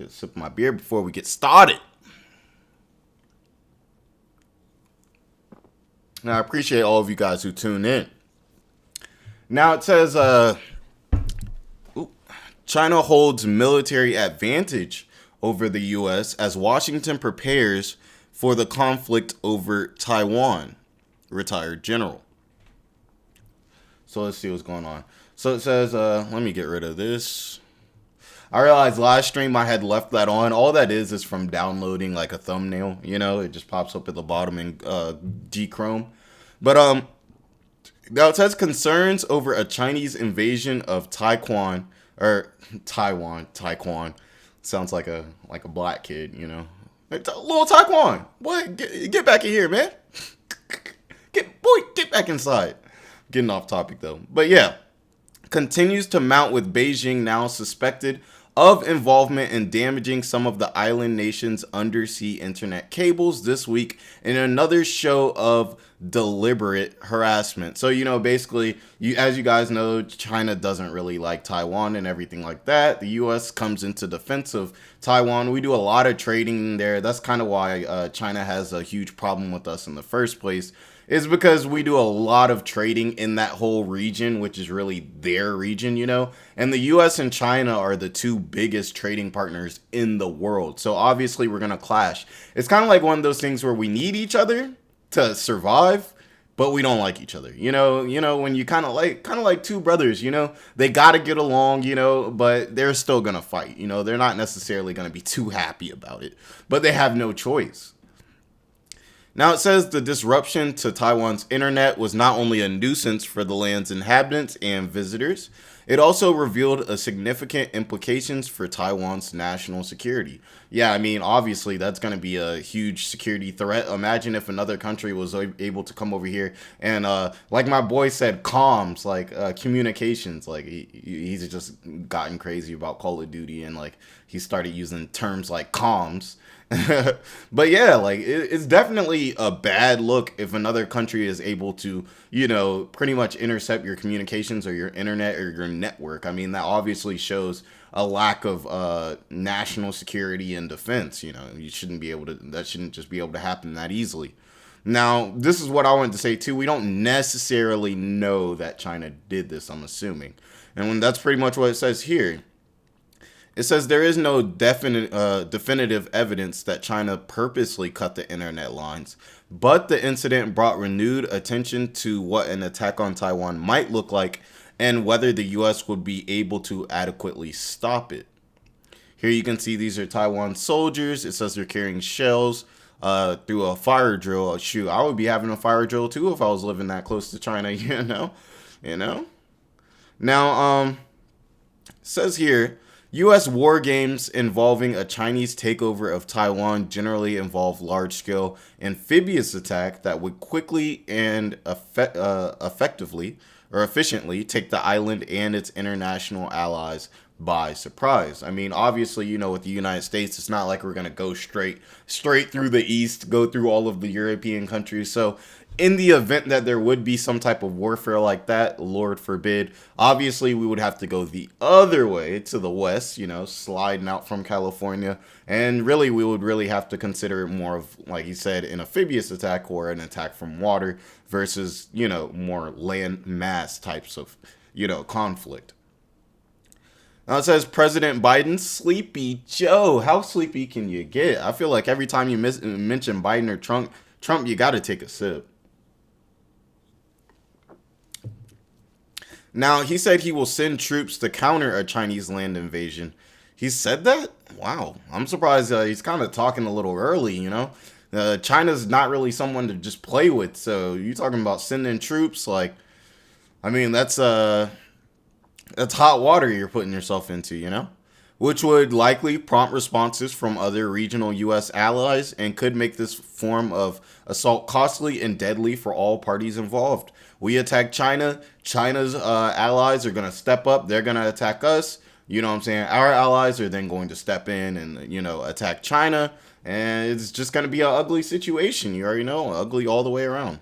Get a sip of my beer before we get started. Now, I appreciate all of you guys who tune in. Now it says, China holds military advantage over the U.S. as Washington prepares for the conflict over Taiwan. Retired general. So let's see what's going on. So it says, let me get rid of this. I realized last stream I had left that on. All that is from downloading like a thumbnail. You know, it just pops up at the bottom in G Chrome. But now it says concerns over a Chinese invasion of Taiwan. Sounds like a black kid, you know. Little Taiwan. Boy, get back in here, man. Get back inside. Getting off topic though. But yeah, continues to mount with Beijing now suspected of involvement in damaging some of the island nation's undersea internet cables this week in another show of deliberate harassment. So, you know, basically, as you guys know, China doesn't really like Taiwan and everything like that. The U.S. comes into defense of Taiwan. We do a lot of trading there. That's kind of why China has a huge problem with us in the first place. Is because we do a lot of trading in that whole region, which is really their region, you know? And the US and China are the two biggest trading partners in the world. So obviously we're going to clash. It's kind of like one of those things where we need each other to survive, but we don't like each other. You know, when you kind of like two brothers, you know, they got to get along, you know, but they're still going to fight. You know, they're not necessarily going to be too happy about it, but they have no choice. Now it says the disruption to Taiwan's internet was not only a nuisance for the land's inhabitants and visitors, it also revealed a significant implications for Taiwan's national security. Yeah, I mean, obviously that's going to be a huge security threat. Imagine if another country was able to come over here and, like my boy said, comms, like communications. Like he's just gotten crazy about Call of Duty and like he started using terms like comms. But yeah, like it's definitely a bad look if another country is able to, you know, pretty much intercept your communications or your internet or your network. I mean, that obviously shows a lack of national security and defense. You know, that shouldn't just be able to happen that easily. Now, this is what I wanted to say too. We don't necessarily know that China did this, I'm assuming. And that's pretty much what it says here. It says there is no definitive evidence that China purposely cut the internet lines, but the incident brought renewed attention to what an attack on Taiwan might look like and whether the U.S. would be able to adequately stop it. Here you can see these are Taiwan soldiers. It says they're carrying shells through a fire drill. Shoot, I would be having a fire drill too if I was living that close to China, you know? Now, it says here, U.S. war games involving a Chinese takeover of Taiwan generally involve large-scale amphibious attack that would quickly and effectively or efficiently take the island and its international allies by surprise. I mean, obviously, you know, with the United States, it's not like we're going to go straight through the east, go through all of the European countries. So in the event that there would be some type of warfare like that, Lord forbid, obviously we would have to go the other way to the west, you know, sliding out from California. And really, we would really have to consider it more of, like you said, an amphibious attack or an attack from water versus, you know, more land mass types of, you know, conflict. Now it says President Biden, Sleepy Joe. How sleepy can you get? I feel like every time you mention Biden or Trump, you got to take a sip. Now, he said he will send troops to counter a Chinese land invasion. He said that? Wow. I'm surprised he's kind of talking a little early, you know? China's not really someone to just play with. So you talking about sending troops? Like, I mean, that's hot water you're putting yourself into, you know? Which would likely prompt responses from other regional U.S. allies and could make this form of assault costly and deadly for all parties involved. We attack China. China's allies are going to step up. They're going to attack us. You know what I'm saying? Our allies are then going to step in and, you know, attack China. And it's just going to be an ugly situation. You already know, ugly all the way around.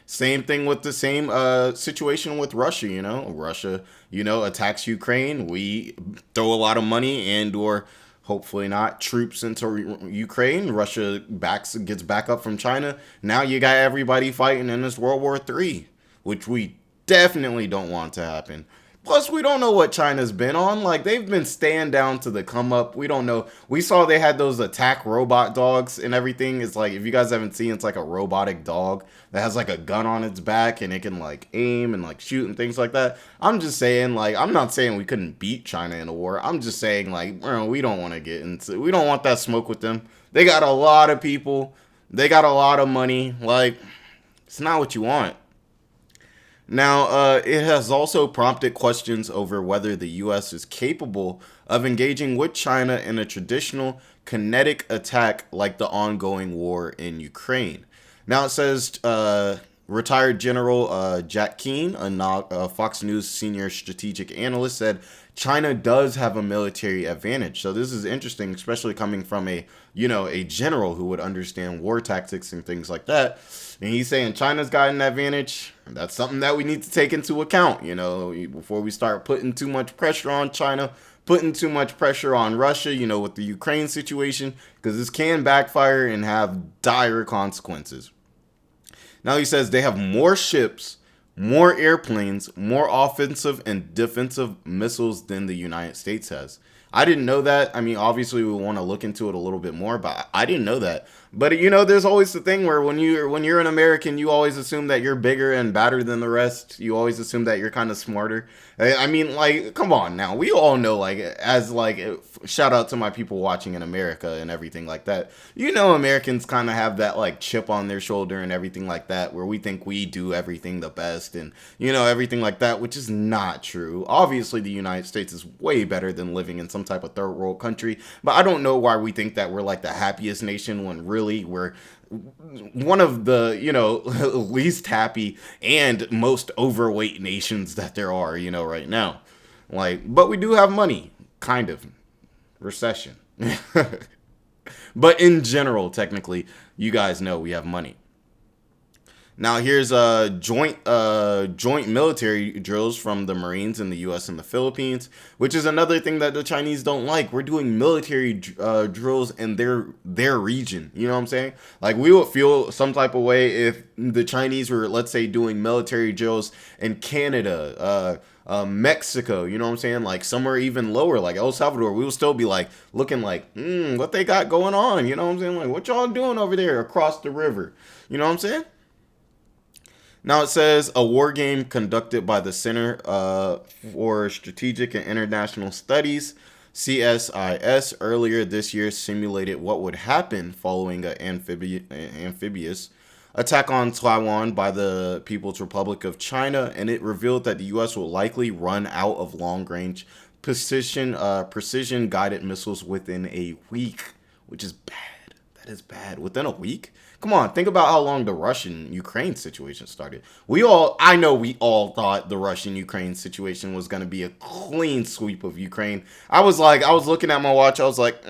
Same thing with the same situation with Russia, Russia, attacks Ukraine. We throw a lot of money and or hopefully not, troops into Ukraine. Russia gets back up from China. Now you got everybody fighting in this World War III, which we definitely don't want to happen. Plus, we don't know what China's been on. Like, they've been staying down to the come up. We don't know. We saw they had those attack robot dogs and everything. It's like, if you guys haven't seen, it's like a robotic dog that has like a gun on its back and it can like aim and like shoot and things like that. I'm just saying, like, I'm not saying we couldn't beat China in a war. I'm just saying, like, we don't want to get into, we don't want that smoke with them. They got a lot of people. They got a lot of money. Like, it's not what you want. Now, it has also prompted questions over whether the U.S. is capable of engaging with China in a traditional kinetic attack like the ongoing war in Ukraine. Now, it says retired General Jack Keane, a Fox News senior strategic analyst, said China does have a military advantage. So this is interesting, especially coming from a general who would understand war tactics and things like that. And he's saying China's got an advantage. That's something that we need to take into account, before we start putting too much pressure on China, putting too much pressure on Russia, with the Ukraine situation, because this can backfire and have dire consequences. Now he says they have more ships, more airplanes, more offensive and defensive missiles than the United States has. I didn't know that. I mean, obviously we want to look into it a little bit more, but I didn't know that. But there's always the thing where when you're an American, you always assume that you're bigger and badder than the rest. You always assume that you're kind of smarter. I mean, like, come on now. We all know, like, shout out to my people watching in America and everything like that. Americans kind of have that, like, chip on their shoulder and everything like that, where we think we do everything the best and, everything like that, which is not true. Obviously, the United States is way better than living in some type of third world country, but I don't know why we think that we're, like, the happiest nation when really we're one of the, least happy and most overweight nations that there are, right now. Like, but we do have money, kind of. Recession. But in general, technically, you guys know we have money. Now here's joint military drills from the Marines in the U.S. and the Philippines, which is another thing that the Chinese don't like. We're doing military drills in their region. You know what I'm saying? Like, we would feel some type of way if the Chinese were, let's say, doing military drills in Canada, Mexico, you know what I'm saying? Like, somewhere even lower, like El Salvador. We will still be like looking like, what they got going on? You know what I'm saying? Like, what y'all doing over there across the river? You know what I'm saying? Now it says a war game conducted by the Center for Strategic and International Studies, CSIS, earlier this year simulated what would happen following an amphibious attack on Taiwan by the People's Republic of China, and it revealed that the U.S. will likely run out of long-range precision-guided missiles within a week, which is bad. That is bad. Within a week? Come on, think about how long the Russian-Ukraine situation started. I know we all thought the Russian-Ukraine situation was going to be a clean sweep of Ukraine. I was looking at my watch, I was like,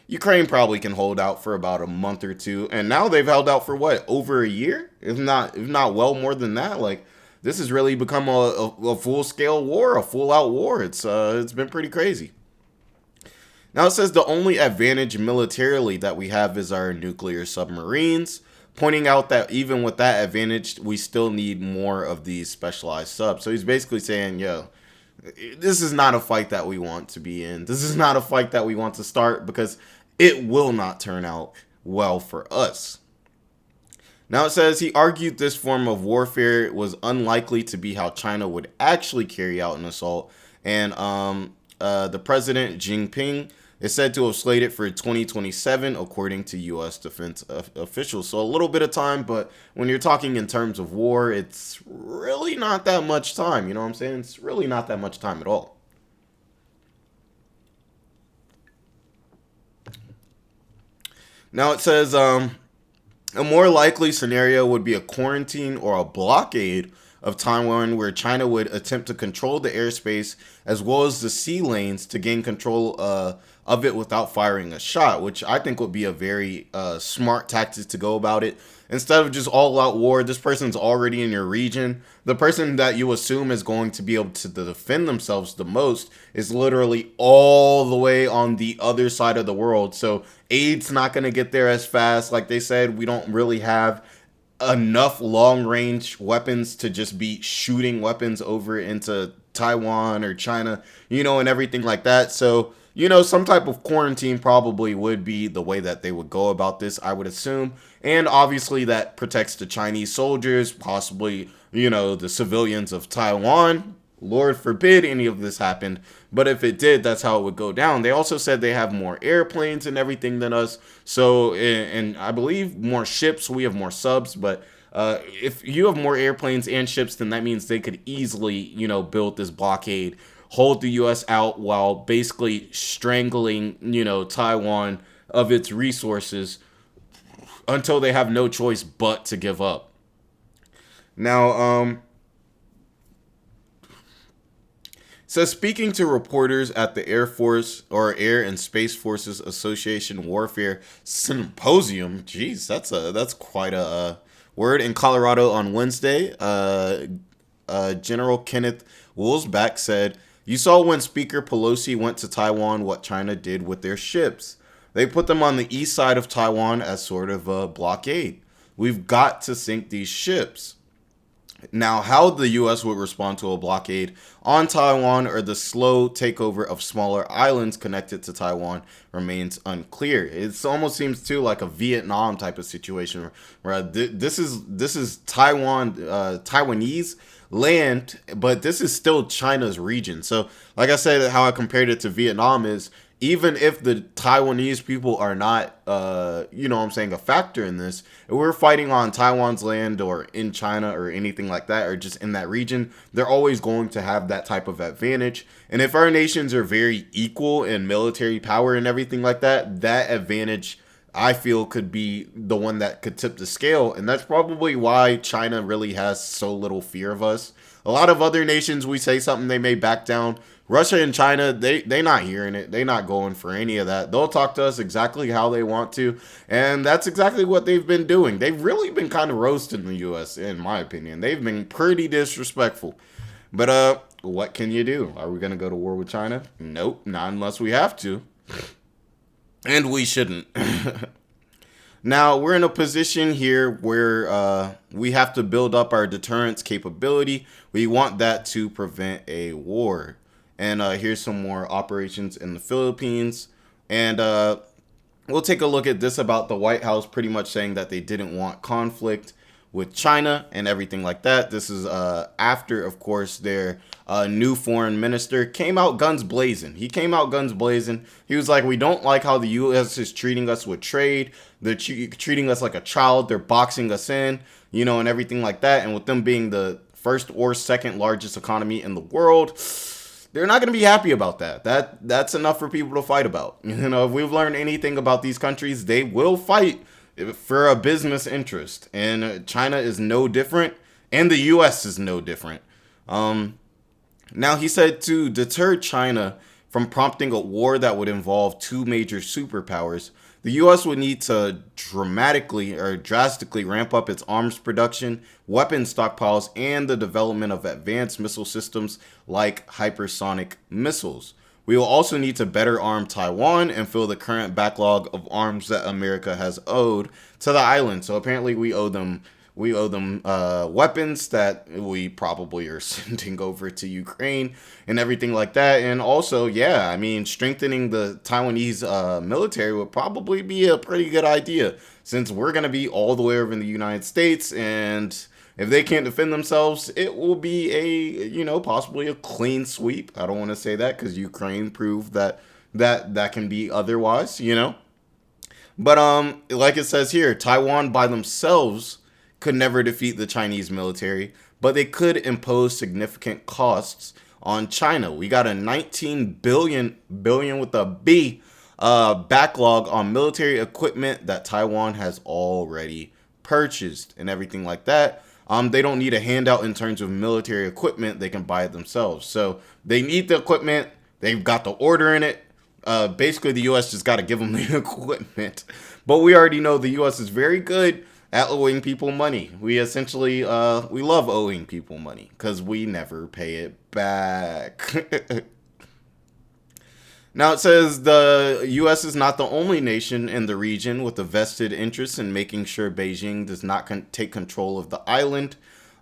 Ukraine probably can hold out for about a month or two. And now they've held out for what, over a year? If not well more than that. Like, this has really become a full-scale war, a full-out war. It's been pretty crazy. Now it says the only advantage militarily that we have is our nuclear submarines, pointing out that even with that advantage, we still need more of these specialized subs. So he's basically saying, this is not a fight that we want to be in. This is not a fight that we want to start because it will not turn out well for us. Now it says he argued this form of warfare was unlikely to be how China would actually carry out an assault. And the president, Jinping, is said to have slated for 2027, according to U.S. defense officials. So a little bit of time, but when you're talking in terms of war, it's really not that much time. You know what I'm saying? It's really not that much time at all. Now it says a more likely scenario would be a quarantine or a blockade of Taiwan, where China would attempt to control the airspace as well as the sea lanes to gain control of it without firing a shot, which I think would be a very smart tactic to go about it. Instead of just all out war, this person's already in your region. The person that you assume is going to be able to defend themselves the most is literally all the way on the other side of the world. So aid's not going to get there as fast. Like they said, we don't really have enough long range weapons to just be shooting weapons over into Taiwan or China, and everything like that. So, some type of quarantine probably would be the way that they would go about this, I would assume. And obviously that protects the Chinese soldiers, possibly, the civilians of Taiwan. Lord forbid any of this happened. But if it did, that's how it would go down. They also said they have more airplanes and everything than us. So, and I believe more ships. We have more subs. But if you have more airplanes and ships, then that means they could easily, build this blockade, hold the U.S. out while basically strangling, Taiwan of its resources until they have no choice but to give up. Now, so speaking to reporters at the Air Force or Air and Space Forces Association Warfare Symposium, geez, that's quite a word, in Colorado on Wednesday, General Kenneth Woolsback said, "You saw when Speaker Pelosi went to Taiwan what China did with their ships. They put them on the east side of Taiwan as sort of a blockade. We've got to sink these ships." Now, how the U.S. would respond to a blockade on Taiwan or the slow takeover of smaller islands connected to Taiwan remains unclear. It almost seems too like a Vietnam type of situation, where this is Taiwanese land, but this is still China's region. So, like I said, how I compared it to Vietnam is, even if the Taiwanese people are not, a factor in this, if we're fighting on Taiwan's land or in China or anything like that, or just in that region, they're always going to have that type of advantage. And if our nations are very equal in military power and everything like that, that advantage, I feel, could be the one that could tip the scale. And that's probably why China really has so little fear of us. A lot of other nations, we say something, they may back down. Russia and China, they not hearing it. They not going for any of that. They'll talk to us exactly how they want to. And that's exactly what they've been doing. They've really been kind of roasting the U.S., in my opinion. They've been pretty disrespectful. But what can you do? Are we going to go to war with China? Nope, not unless we have to. And we shouldn't. Now, we're in a position here where we have to build up our deterrence capability. We want that to prevent a war. And here's some more operations in the Philippines. And we'll take a look at this about the White House pretty much saying that they didn't want conflict with China and everything like that. This is after, of course, their new foreign minister came out guns blazing. He came out guns blazing. He was like, we don't like how the U.S. is treating us with trade. They're treating us like a child. They're boxing us in, and everything like that. And with them being the first or second largest economy in the world, they're not going to be happy about that. That's enough for people to fight about. If we've learned anything about these countries, they will fight for a business interest. And China is no different. And the U.S. is no different. Now, he said to deter China from prompting a war that would involve two major superpowers, the U.S. would need to drastically ramp up its arms production, weapon stockpiles, and the development of advanced missile systems like hypersonic missiles. We will also need to better arm Taiwan and fill the current backlog of arms that America has owed to the island. So apparently we owe them weapons that we probably are sending over to Ukraine and everything like that. And also, strengthening the Taiwanese military would probably be a pretty good idea, since we're going to be all the way over in the United States. And if they can't defend themselves, it will be possibly a clean sweep. I don't want to say that because Ukraine proved that can be otherwise, But like it says here, Taiwan by themselves could never defeat the Chinese military, but they could impose significant costs on China. We got a 19 billion with a B backlog on military equipment that Taiwan has already purchased and everything like that. They don't need a handout in terms of military equipment. They can buy it themselves. So they need the equipment. They've got the order in it. Basically, the U.S. just got to give them the equipment. But we already know the U.S. is very good at owing people money. We essentially, we love owing people money because we never pay it back. Now it says the U.S. is not the only nation in the region with a vested interest in making sure Beijing does not take control of the island.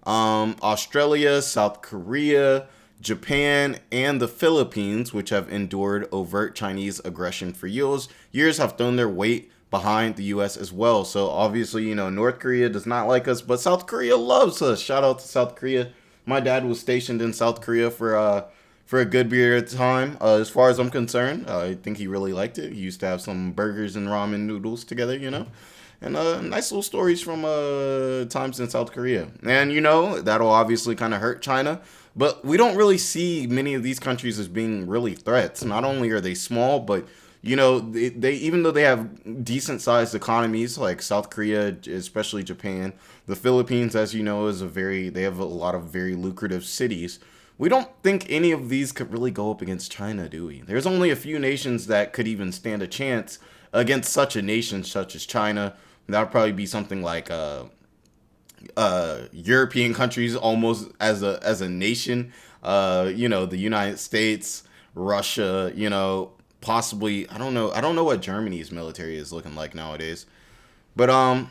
Australia, South Korea, Japan, and the Philippines, which have endured overt Chinese aggression for years, have thrown their weight behind the U.S. as well. So obviously, North Korea does not like us, but South Korea loves us. Shout out to South Korea. My dad was stationed in South Korea for a good period of time. As far as I'm concerned, I think he really liked it. He used to have some burgers and ramen noodles together, and nice little stories from times in South Korea. And, that'll obviously kind of hurt China. But we don't really see many of these countries as being really threats. Not only are they small, but, they even though they have decent sized economies like South Korea, especially Japan, the Philippines, as you know, they have a lot of very lucrative cities. We don't think any of these could really go up against China, do we? There's only a few nations that could even stand a chance against such a nation such as China. That would probably be something like European countries almost as a nation. The United States, Russia, possibly, I don't know what Germany's military is looking like nowadays. But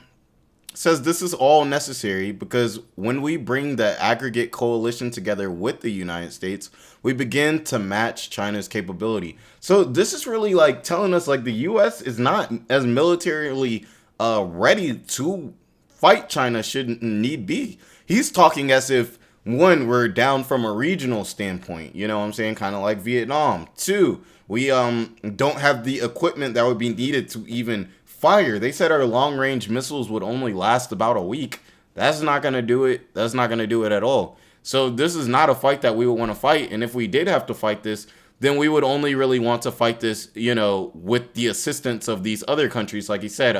says this is all necessary because when we bring the aggregate coalition together with the United States, we begin to match China's capability. So this is really like telling us like the U.S. is not as militarily ready to fight China should need be. He's talking as if, one, we're down from a regional standpoint, you know what I'm saying, kind of like Vietnam. Two, we don't have the equipment that would be needed to even fire. They said our long-range missiles would only last about a week. That's not going to do it. That's not going to do it at all. So this is not a fight that we would want to fight. And if we did have to fight this, then we would only really want to fight this, with the assistance of these other countries, like he said,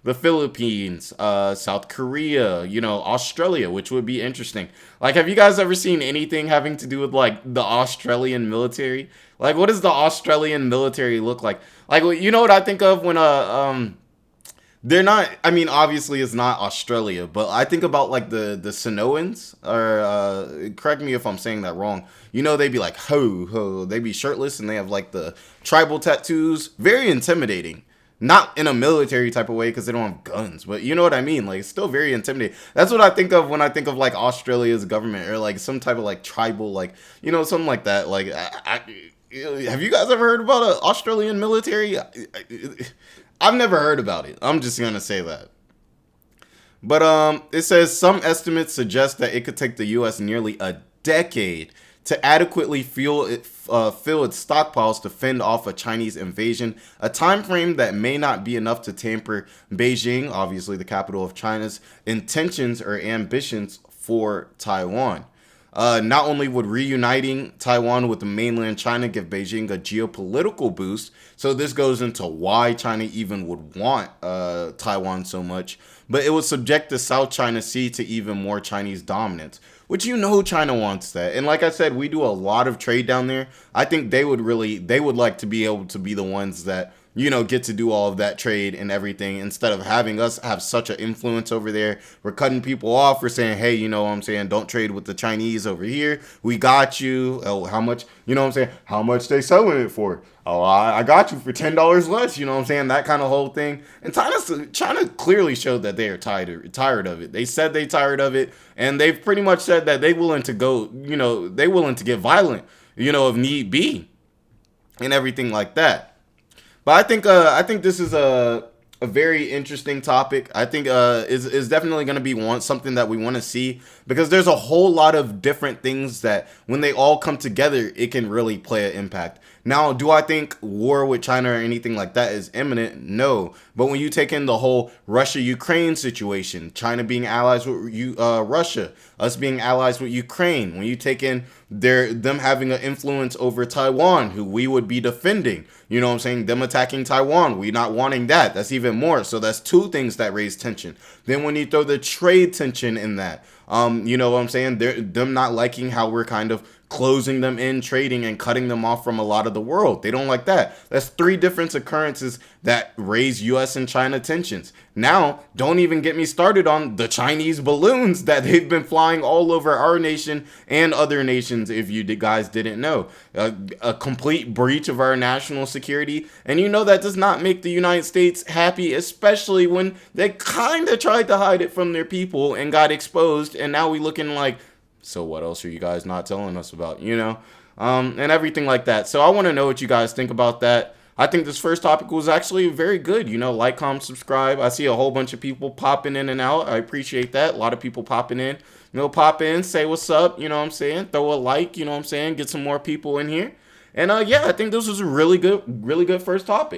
the Philippines, South Korea, Australia, which would be interesting. Like, have you guys ever seen anything having to do with, like, the Australian military? Like, what does the Australian military look like? Like, you know what I think of when, they're not, I mean, obviously it's not Australia, but I think about like the Samoans, or correct me if I'm saying that wrong. They be like, ho, ho, they be shirtless and they have like the tribal tattoos. Very intimidating. Not in a military type of way because they don't have guns, but you know what I mean? Like, it's still very intimidating. That's what I think of when I think of like Australia's government or like some type of like tribal, like, something like that. Like, have you guys ever heard about an Australian military? I've never heard about it. I'm just going to say that. But it says some estimates suggest that it could take the U.S. nearly a decade to adequately fill its stockpiles to fend off a Chinese invasion, a time frame that may not be enough to tamper Beijing, obviously the capital of China's, intentions or ambitions for Taiwan. Not only would reuniting Taiwan with the mainland China give Beijing a geopolitical boost, so this goes into why China even would want Taiwan so much, but it would subject the South China Sea to even more Chinese dominance, which China wants that. And like I said, we do a lot of trade down there. I think they would like to be able to be the ones that get to do all of that trade and everything instead of having us have such an influence over there. We're cutting people off. We're saying, hey, what I'm saying, don't trade with the Chinese over here. We got you. Oh, how much, what I'm saying, how much they selling it for? Oh, I got you for $10 less, what I'm saying, that kind of whole thing. And China clearly showed that they are tired of it. They said they tired of it, and they've pretty much said that they willing to go, they willing to get violent, if need be, and everything like that. But I think this is a very interesting topic. I think is definitely going to be something that we want to see because there's a whole lot of different things that when they all come together, it can really play an impact. Now, do I think war with China or anything like that is imminent? No. But when you take in the whole Russia-Ukraine situation, China being allies with Russia, us being allies with Ukraine, when you take in them having an influence over Taiwan, who we would be defending, what I'm saying, them attacking Taiwan, we not wanting that. That's even more. So that's two things that raise tension. Then when you throw the trade tension in that, You know what I'm saying? Them not liking how we're kind of closing them in trading and cutting them off from a lot of the world. They don't like that. That's three different occurrences that raise US and China tensions. Now, don't even get me started on the Chinese balloons that they've been flying all over our nation and other nations, if you guys didn't know. A complete breach of our national security. And you know that does not make the United States happy, especially when they kind of tried to hide it from their people and got exposed. And now we looking like, so what else are you guys not telling us about, and everything like that. So I want to know what you guys think about that. I think this first topic was actually very good. Like, comment, subscribe. I see a whole bunch of people popping in and out. I appreciate that. A lot of people popping in. Pop in, say what's up, you know what I'm saying? Throw a like, you know what I'm saying? Get some more people in here. And yeah, I think this was a really good first topic.